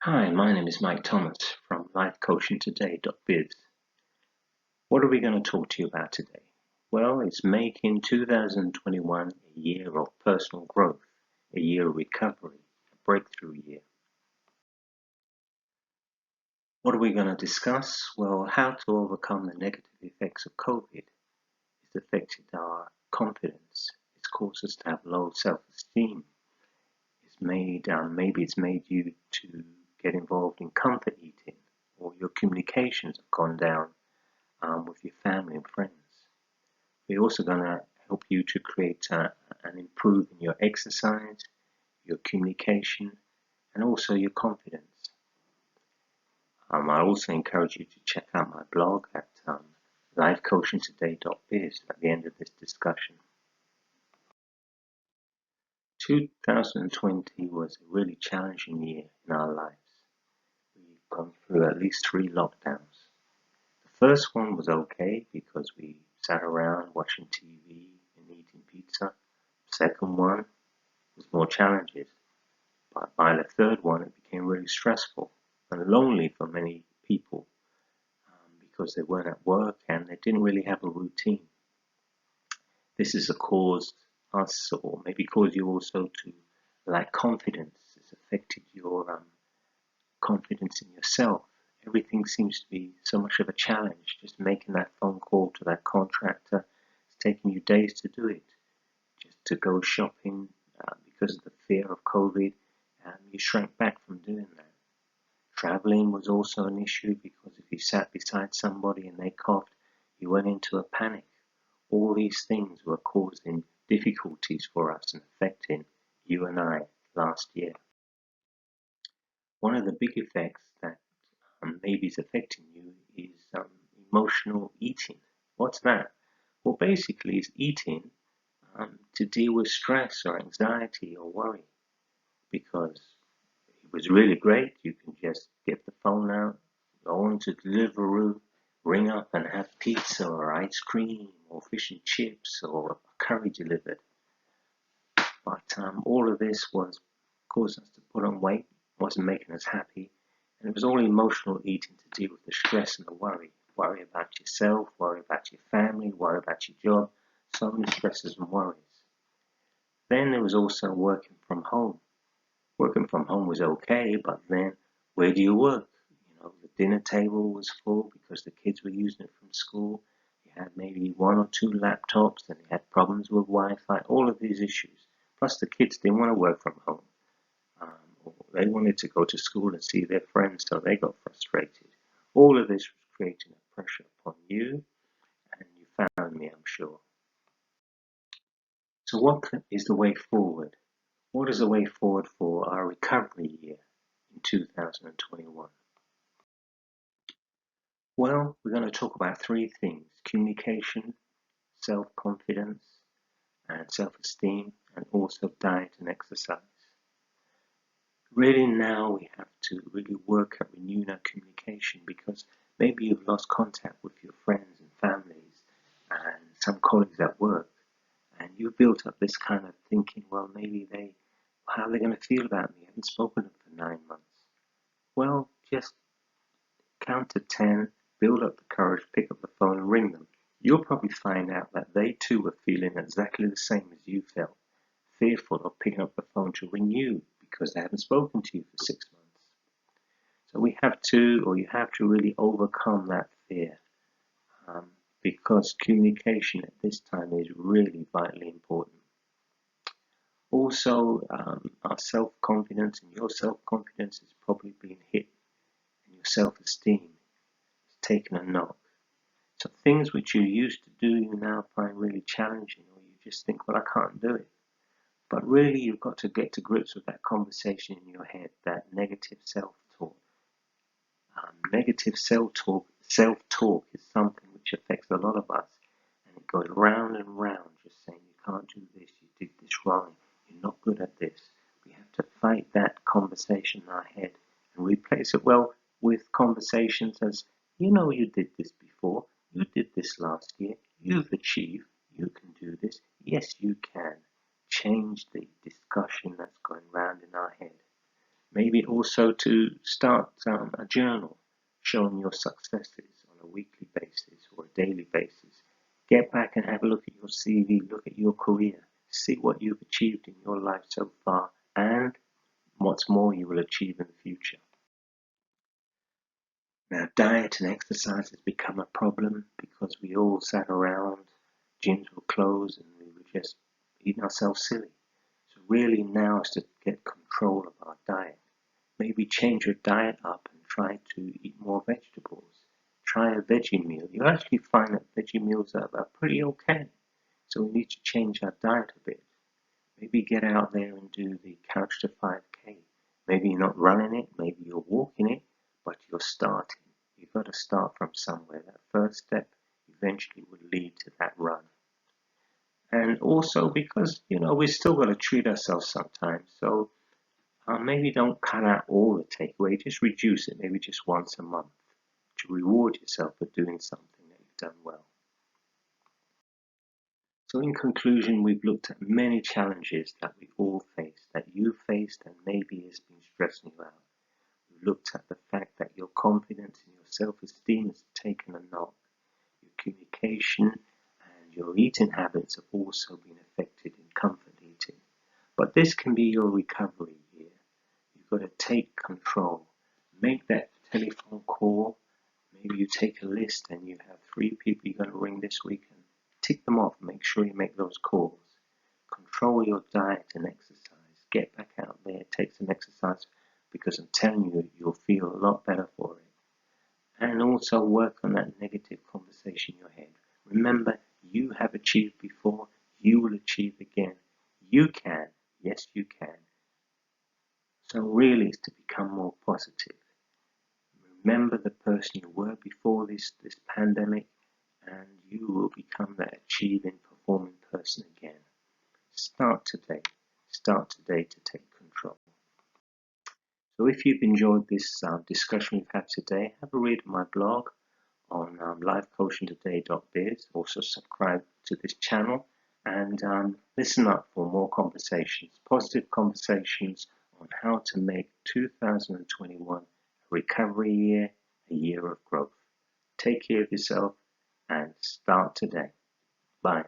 Hi, my name is Mike Thomas from lifecoachingtoday.biz. What are we going to talk to you about today? Well, it's making 2021 a year of personal growth, a year of recovery, a breakthrough year. What are we going to discuss? Well, how to overcome the negative effects of COVID. It's affected our confidence. It's caused us to have low self-esteem. Maybe it's made you to get involved in comfort eating, or your communications have gone down with your family and friends. We're also going to help you to create and improve in your exercise, your communication, and also your confidence. I also encourage you to check out my blog at lifecoachingtoday.biz at the end of this discussion. 2020 was a really challenging year in our lives. We've gone through at least 3 lockdowns. The first one was okay because we sat around watching TV and eating pizza. The second one was more challenges. But by the third one, it became really stressful and lonely for many people because they weren't at work and they didn't really have a routine. This has caused us, or maybe caused you also, to lack confidence. It's affected your confidence in yourself. Everything seems to be so much of a challenge. Just making that phone call to that contractor, it's taking you days to do it. Just to go shopping because of the fear of COVID, you shrank back from doing that. Traveling was also an issue because if you sat beside somebody and they coughed, you went into a panic. All these things were causing difficulties for us and affecting you and I last year. One of the big effects that maybe is affecting you is emotional eating. What's that? Well, basically, it's eating to deal with stress or anxiety or worry, because it was really great. You can just get the phone out, go into Deliveroo, ring up and have pizza or ice cream or fish and chips or curry delivered. But all of this was causing us to put on weight, wasn't making us happy, and it was all emotional eating to deal with the stress and the worry. Worry about yourself, worry about your family, worry about your job, so many stresses and worries. Then there was also working from home. Working from home was okay, but then where do you work? The dinner table was full because the kids were using it from school. You had maybe 1 or 2 laptops, and you had problems with Wi-Fi, all of these issues. Plus the kids didn't want to work from home. Or they wanted to go to school and see their friends, so they got frustrated. All of this was creating a pressure upon you, and you found me, I'm sure. So what is the way forward? What is the way forward for our recovery year in 2021? Well, we're going to talk about 3 things: communication, self-confidence, and self-esteem, and also diet and exercise. Really now we have to really work at renewing our communication, because maybe you've lost contact with your friends and families and some colleagues at work, and you've built up this kind of thinking, well, how are they going to feel about me? I haven't spoken to them for 9 months. Well, just count to 10, build up the courage, pick up the phone and ring them. You'll probably find out that they too were feeling exactly the same as you felt, fearful of picking up the phone to ring you because they haven't spoken to you for 6 months. So you have to really overcome that fear, because communication at this time is really vitally important. Also, our self-confidence and your self-confidence is probably being hit, and your self-esteem is taking a knock. So things which you used to do you now find really challenging, or you just think, well, I can't do it. But really you've got to get to grips with that conversation in your head, that negative self-talk. Negative self-talk is something which affects a lot of us, and it goes round and round, just saying you can't do this, you did this wrong, you're not good at this. We have to fight that conversation in our head and replace it with conversations as, you did this before, you did this last year, you've achieved, you can do this, yes you can. Change the discussion that's going round in our head. Maybe also to start a journal showing your successes on a weekly basis or a daily basis. Get back and have a look at your CV, look at your career, see what you've achieved in your life so far and what's more you will achieve in the future. Now, diet and exercise has become a problem because we all sat around, gyms were closed, and we were just eating ourselves silly. So really now is to get control of our diet. Maybe change your diet up and try to eat more vegetables. Try a veggie meal. You'll actually find that veggie meals are pretty okay. So we need to change our diet a bit. Maybe get out there and do the couch to 5K. Maybe you're not running it, maybe you're walking it, but you're starting. You've got to start from somewhere. That first step eventually would lead to that run. And also because, we've still got to treat ourselves sometimes. So maybe don't cut out all the takeaway, just reduce it, maybe just once a month to reward yourself for doing something that you've done well. So in conclusion, we've looked at many challenges that we've all faced, that you faced and maybe has been stressing you out. We've looked at the fact that your confidence and your self-esteem has taken a knock. Your communication and your eating habits have also been affected in comfort eating. But this can be your recovery year. You've got to take control. Make that telephone call. Maybe you take a list and you have 3 people you're going to ring this week and tick them off. Make sure you make those calls. Control your diet and exercise. Get back out there. Take some exercise because I'm telling you, you'll feel a lot better for it. And also work on that negative conversation in your head. Remember, you have achieved before. You will achieve again. You can. Yes, you can. So really, it's to become more positive. Remember the person you were before this pandemic, and you will become that achieving, performing person again. Start today. Start today to take control. So if you've enjoyed this discussion we've had today, have a read of my blog on lifecoachingtoday.biz. Also subscribe to this channel and listen up for more conversations, positive conversations on how to make 2021 a recovery year, a year of growth. Take care of yourself and start today. Bye.